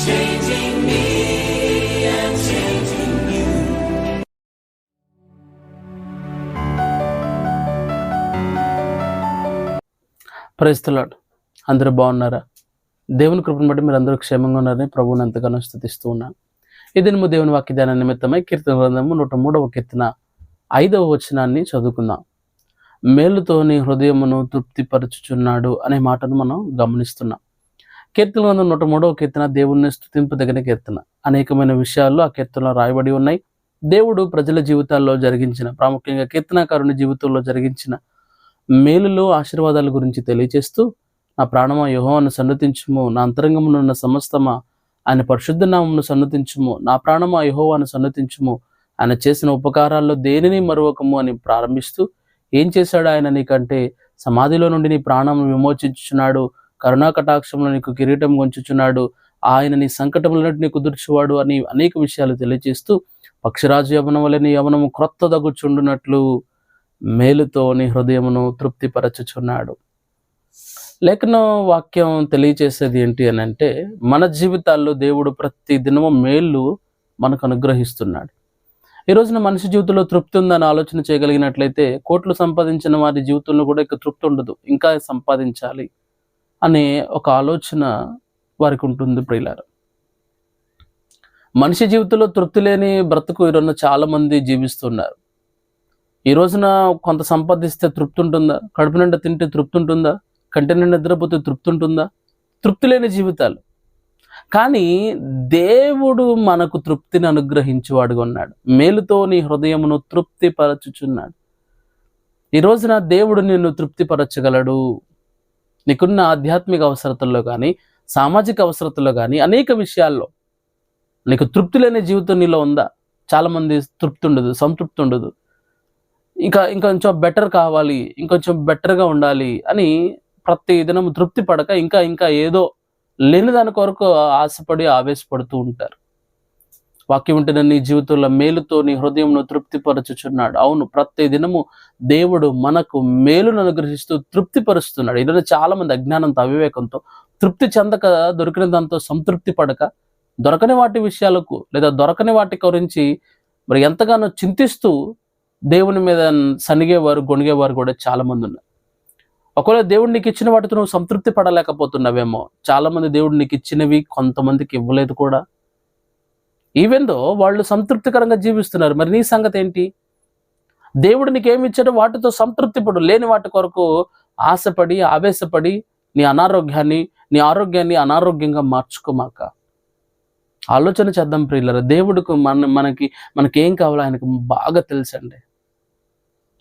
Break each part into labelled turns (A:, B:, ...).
A: changing me and changing you.
B: Praise the Lord. అందరూ బాగున్నారా? దేవుని కృపను బట్టి మీరు అందరూ క్షేమంగా ఉన్నారని ప్రభువుని ఎంతగానో స్తుతిస్తూ ఉన్నాను. ఈ దినము దేవుని వాక్య ధ్యాన నిమిత్తమై కీర్తన గ్రంథము 103వ కీర్తన 5వ వచనాన్ని చదువుకుందాం. మేలుతో నీ హృదయమును తృప్తిపరచుచున్నాడు అనే మాటను మనం గమనిస్తున్నాం. కీర్తన గ్రంథం 103వ కీర్తన దేవుణ్ణి స్తుతింపదగిన కీర్తన. అనేకమైన విషయాల్లో ఆ కీర్తనలో రాయబడి ఉన్నాయి. దేవుడు ప్రజల జీవితాల్లో జరిగించిన, ప్రాముఖ్యంగా కీర్తనాకారుని జీవితంలో జరిగించిన మేలులు, ఆశీర్వాదాల గురించి తెలియచేస్తూ, నా ప్రాణమా యెహోవాను సన్నతించుము, నా అంతరంగమునున్న సమస్తమా ఆయన పరిశుద్ధ నామమును సన్నతించుము, నా ప్రాణమా యెహోవాను సన్నతించుము, ఆయన చేసిన ఉపకారాల్లో దేనిని మరువకము అని ప్రారంభిస్తూ, ఏం చేశాడు ఆయన నీకంటే? సమాధిలో నుండి నీ ప్రాణమును విమోచించుచున్నాడు, కరుణా కటాక్షములు నీకు కిరీటం గొంచుచున్నాడు, ఆయన నీ సంకటములన్నిటినీ కుదుర్చువాడు అని అనేక విషయాలు తెలియజేస్తూ, పక్షిరాజు యవనం వలె నీ యవనము క్రొత్తదగుచుండునట్లు మేలుతో నీ హృదయమును తృప్తిపరచుచున్నాడు. లేఖన వాక్యం తెలియచేసేది ఏంటి అని అంటే, మన జీవితాల్లో దేవుడు ప్రతి దినము మేలు మనకు అనుగ్రహిస్తున్నాడు. ఈ రోజున మనిషి జీవితంలో తృప్తి ఉందని ఆలోచన చేయగలిగినట్లయితే, కోట్లు సంపాదించిన వారి జీవితంలో కూడా ఇక తృప్తి ఉండదు, ఇంకా సంపాదించాలి అనే ఒక ఆలోచన వారికి ఉంటుంది. ప్రియులారా, మనిషి జీవితంలో తృప్తి లేని బ్రతుకు ఈరోజు చాలా మంది జీవిస్తున్నారు. ఈ రోజున కొంత సంపాదిస్తే తృప్తి ఉంటుందా? కడుపు నిండా తింటే తృప్తి ఉంటుందా? కంటి నిండా నిద్రపోతే తృప్తి ఉంటుందా? తృప్తి లేని జీవితాలు. కానీ దేవుడు మనకు తృప్తిని అనుగ్రహించేవాడుగా ఉన్నాడు. మేలుతో నీ హృదయమును తృప్తిపరచుచున్నాడు. ఈ రోజున దేవుడు నిన్ను తృప్తిపరచగలడు. నీకున్న ఆధ్యాత్మిక అవసరతల్లో కానీ, సామాజిక అవసరతల్లో కానీ, అనేక విషయాల్లో నీకు తృప్తి లేని జీవితం నీలో ఉందా? చాలామంది తృప్తి ఉండదు, సంతృప్తి ఉండదు. ఇంకొంచెం బెటర్ కావాలి, ఇంకొంచెం బెటర్గా ఉండాలి అని ప్రతి దినం తృప్తి పడక ఇంకా ఏదో లేని దాని కొరకు ఆశపడి ఆవేశపడుతూ ఉంటారు. వాక్యం ఉంటే నీ జీవితంలో మేలుతో నీ హృదయంను తృప్తిపరచుచున్నాడు. అవును, ప్రతి దినము దేవుడు మనకు మేలును అనుగ్రహిస్తూ తృప్తిపరుస్తున్నాడు. ఈరోజు చాలా మంది అజ్ఞానంతో, అవివేకంతో, తృప్తి చెందక, దొరికిన దాంతో సంతృప్తి పడక, దొరకని వాటి విషయాలకు లేదా దొరకని వాటి గురించి మరి ఎంతగానో చింతిస్తూ దేవుని మీద సనిగేవారు, గొణిగేవారు కూడా చాలా మంది ఉన్నారు. ఒకవేళ దేవుడు నీకు ఇచ్చిన వాటితో నువ్వు సంతృప్తి పడలేకపోతున్నావేమో. చాలామంది దేవుడు నీకు ఇచ్చినవి కొంతమందికి ఇవ్వలేదు కూడా. ఈవెన్ దో వాళ్ళు సంతృప్తికరంగా జీవిస్తున్నారు. మరి నీ సంగతి ఏంటి? దేవుడు నీకేమి ఇచ్చాడో వాటితో సంతృప్తి పడు. లేని వాటి కొరకు ఆశపడి, ఆవేశపడి నీ ఆరోగ్యాన్ని అనారోగ్యంగా మార్చుకోమాక. ఆలోచన చేద్దాం ప్రియులారా. దేవుడికి మనకేం కావాలో ఆయనకు బాగా తెలుసండి.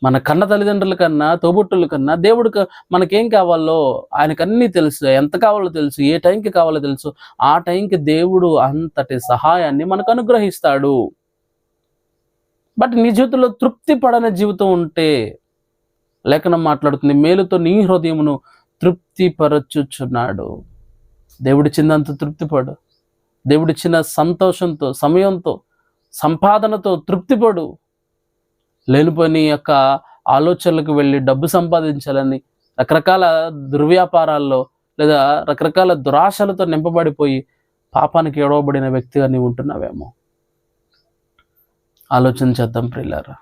B: మన కన్న తల్లిదండ్రుల కన్నా, తోబుట్టుల కన్నా దేవుడికి మనకేం కావాలో ఆయనకు అన్నీ తెలుసు. ఎంత కావాలో తెలుసు, ఏ టైంకి కావాలో తెలుసు. ఆ టైంకి దేవుడు అంతటి సహాయాన్ని మనకు అనుగ్రహిస్తాడు. బట్ నీ జీవితంలో తృప్తి పడని జీవితం ఉంటే, లేఖనం మాట్లాడుతుంది, మేలుతో నీ హృదయమును తృప్తిపరచుచున్నాడు. దేవుడిచ్చిందంత తృప్తిపడు. దేవుడిచ్చిన సంతోషంతో, సమయంతో, సంపాదనతో తృప్తిపడు. లేనిపోని యొక్క ఆలోచనలకు వెళ్ళి డబ్బు సంపాదించాలని రకరకాల దుర్వ్యాపారాల్లో లేదా రకరకాల దురాశలతో నింపబడిపోయి పాపానికి ఎడవబడిన వ్యక్తిగా నీవు ఉంటున్నావేమో. ఆలోచన చేద్దాం ప్రియులారా.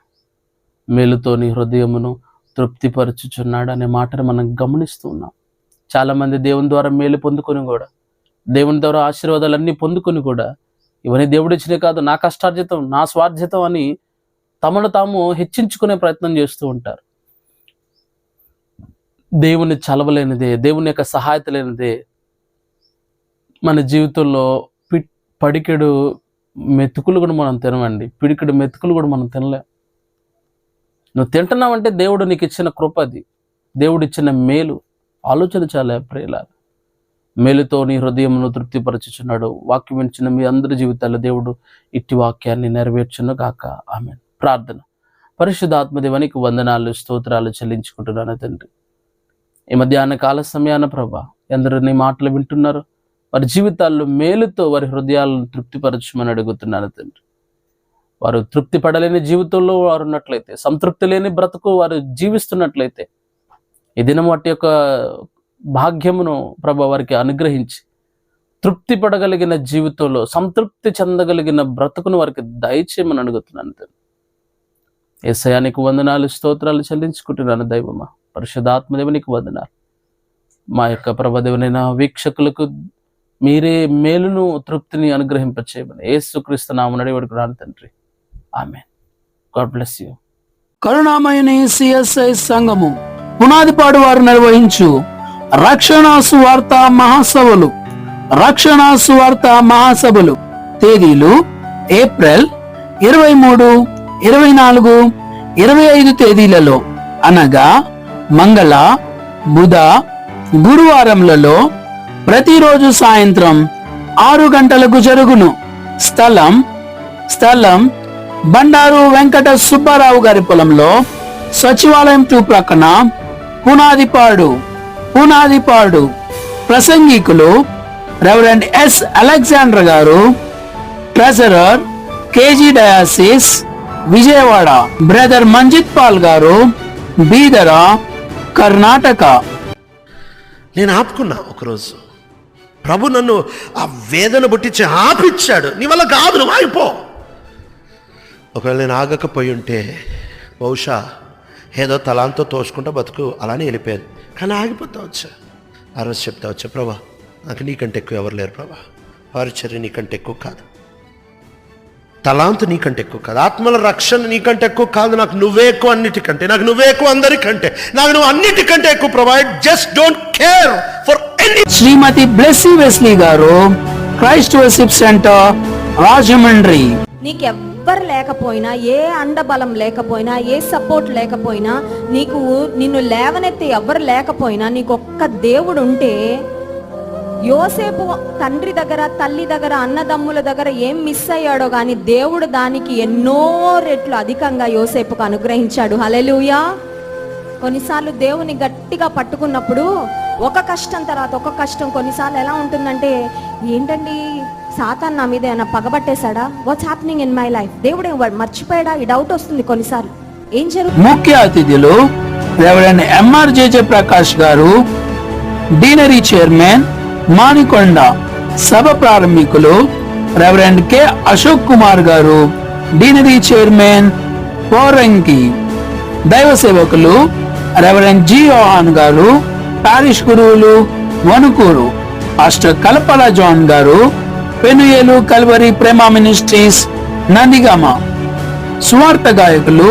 B: మేలుతో నీ హృదయమును తృప్తిపరచుచున్నాడు అనే మాటను మనం గమనిస్తూ ఉన్నాం. చాలామంది దేవుని ద్వారా మేలు పొందుకొని కూడా, దేవుని ద్వారా ఆశీర్వాదాలన్నీ పొందుకొని కూడా, ఇవన్నీ దేవుడిచ్చినే కాదు, నా కష్టార్జితం, నా స్వార్జితం అని తమను తాము హెచ్చించుకునే ప్రయత్నం చేస్తూ ఉంటారు. దేవుని చలవలేనిదే, దేవుని యొక్క సహాయత లేనిదే మన జీవితంలో పడికెడు మెతుకులు కూడా మనం తినమండి. పిడికెడు మెతుకులు కూడా మనం తినలేం. నువ్వు తింటున్నావంటే దేవుడు నీకు ఇచ్చిన కృప, అది దేవుడు ఇచ్చిన మేలు. ఆలోచన చాలా ప్రియులారా. మేలుతో నీ హృదయమును తృప్తిపరచుచున్నాడు. వాక్యం వినిచిన మీ అందరి జీవితాల్లో దేవుడు ఇట్టి వాక్యాన్ని నెరవేర్చును గాక. ఆమేన్. ప్రార్థన. పరిశుద్ధాత్మదేవానికి వందనాలు, స్తోత్రాలు చెల్లించుకుంటున్నాను తండ్రి. ఈ మధ్యాహ్న కాల సమయాన ప్రభా, ఎందరూ నీ మాటలు వింటున్నారు, వారి జీవితాల్లో మేలుతో వారి హృదయాలను తృప్తిపరచమని అడుగుతున్నాను తండ్రి. వారు తృప్తి పడలేని జీవితంలో వారు ఉన్నట్లయితే, సంతృప్తి లేని బ్రతుకు వారు జీవిస్తున్నట్లయితే, ఈ దినం వాటి యొక్క భాగ్యమును ప్రభా వారికి అనుగ్రహించి తృప్తి పడగలిగిన జీవితంలో సంతృప్తి చెందగలిగిన బ్రతుకును వారికి దయచేయమని అడుగుతున్నాను తండ్రి. యేసయ్యా నీకు వందనాలు, స్తోత్రాలు చెల్లించుకుంటున్నాను దైవమా. పరిశుద్ధాత్మదేవునికి వందనాలు. మా యొక్క ప్రభుదేవునైన వీక్షకులకు మీరే మేలును, తృప్తిని అనుగ్రహింపచేయమని యేసుక్రీస్తు నామమున అడిగి తండ్రి. ఆమేన్. God bless you.
C: కరుణామయుని సిఎస్ఐ సంఘము పునాదిపాడు వారు నిర్వహించు రక్షణ సువార్త మహాసభలు. రక్షణ సువార్త మహాసభలు తేదీలు ఏప్రిల్ 23, 24, 25 తేదీలలో అనగా మంగళ, బుధ, గురువారములలో ప్రతిరోజు సాయంత్రం 6 గంటలకు జరుగును. స్థలం బండారు వెంకట సుబ్బారావు గారి పొలంలో, సచివాలయం 2 ప్రక్కన, పునాదిపాడు. ప్రసంగికులు రెవరెండ్ ఎస్ అలెగ్జాండర్ గారు, treasurer KG diocese Vijayawada. Brother Manjit Paul గారు, బీదర, కర్ణాటక.
D: నేను ఆపుకున్నా ఒకరోజు. ప్రభు నన్ను ఆ వేదన పుట్టించి ఆపిచ్చాడు. నీ వల్ల కాదు, నువ్వు ఆగిపో. ఒకవేళ నేను ఆగకపోయి ఉంటే బహుశా ఏదో తలాంతో తోసుకుంటా బతుకు అలానే వెళ్ళిపోయాను. కానీ ఆగిపోతా వచ్చా. ఆ రోజు చెప్తా వచ్చా, ప్రభా నాకు నీకంటే ఎక్కువ ఎవరు లేరు ప్రభా. పరిచర్య నీకంటే ఎక్కువ కాదు, తలాంతు నీకంటే ఎక్కువ కాదు, ఆత్మల రక్షణ నీకంటే ఎక్కువ కాదు. నాకు నువ్వే ఎక్కువ అన్నిటికంటే, నాకు నువ్వే ఎక్కువ అందరికంటే, నాకు నువ్వు అన్నిటికంటే ఎక్కువ ప్రభా. Just don't care for any.
C: Shrimati Blessy Wesley garu, Christ worship centre, Rajahmundry.
E: నీకెవ్వరు లేకపోయినా, ఏ అండబలం లేకపోయినా, ఏ సపోర్ట్ లేకపోయినా, నిన్ను లేవనెత్తి ఎవ్వరు లేకపోయినా, నీకు ఒక్క దేవుడు ఉంటే, యోసేపు తండ్రి దగ్గర, తల్లి దగ్గర, అన్నదమ్ముల దగ్గర ఏం మిస్ అయ్యాడో కానీ దేవుడు దానికి ఎన్నో రెట్లు అధికంగా యోసేపుకు అనుగ్రహించాడు. హల్లెలూయా. కొన్నిసార్లు దేవుని గట్టిగా పట్టుకున్నప్పుడు ఒక కష్టం తర్వాత ఒక కష్టం. కొన్నిసార్లు ఎలా ఉంటుందంటే, ఏంటండి సాతాన్ నా మీద ఏమైనా పగబట్టేశాడా, what's happening in my life, దేవుడు మర్చిపోయాడా, ఈ డౌట్ వస్తుంది కొన్నిసార్లు. ఏం జరుగుతుంది?
C: ముఖ్య అతిథులు రెవరెండ్ ఎంఆర్ జేజే ప్రకాష్ గారు, డీనరీ చైర్మన్, మానికొండ. సభ ప్రారంభికులు రెవరెండ్ కె అశోక్ కుమార్ గారు, డీనరీ చైర్మన్, పోరంకి. దైవ సేవకులు రెవరెండ్ జి యోహాన్ గారు, పారిష్ గురువులు, వణుకూరు. పాస్టర్ కలపల జాన్ గారు, పెనుయేలు కల్వరి ప్రేమ మినిస్ట్రీస్, నందిగామ. సువార్త గాయకులు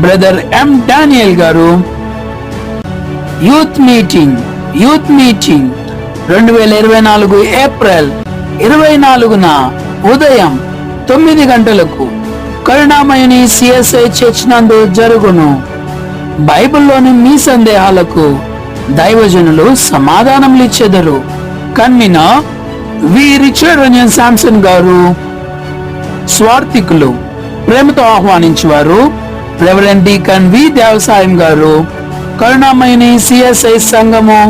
C: బ్రదర్ ఎం డానియల్ గారు. యూత్ మీటింగ్ 2024 ఏప్రిల్ 24న ఉదయం 9 గంటలకు కరుణామయుని సిఎస్ఐ చర్చ్ నందు జరుగును. బైబిల్లోని మీ సందేహాలకు దైవజనులు సమాధానములు ఇచ్చెదరు. కన్వీనర్ వి రిచర్డ్ రంజన్ శాంసన్ గారు. స్వార్థికులు ప్రేమతో ఆహ్వానించేవారు రెవరెండ్ డీకన్ వి దేవసాయం గారు, కరుణామయుని సిఎస్ఐ సంఘము,